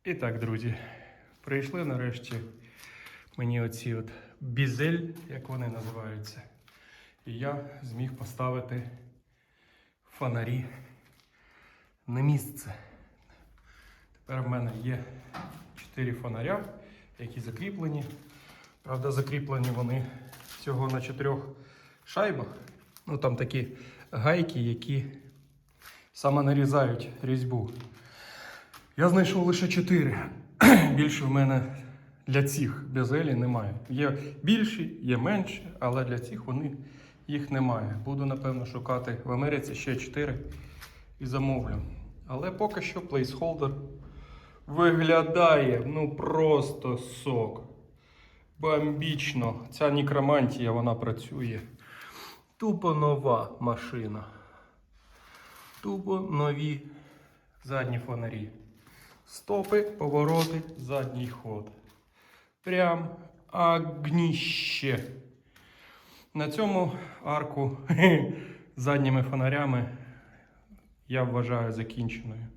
І так, друзі, прийшли нарешті мені оці от бізель, як вони називаються. І я зміг поставити фонарі на місце. Тепер в мене є 4 фонаря, які закріплені. Правда, закріплені вони всього на 4 шайбах. Ну, там такі гайки, які саме нарізають різьбу. Я знайшов лише 4. Більше в мене для цих бізелі немає. Є більші, є менші, але для цих їх немає. Буду, напевно, шукати в Америці ще 4 і замовлю. Але поки що плейсхолдер виглядає, ну просто сок. Бомбічно. Ця некромантія, вона працює. Тупо нова машина. Тупо нові задні фонарі. Стопи, повороти, задній ход. Прям огніще. На цьому арку з задніми фонарями я вважаю закінченою.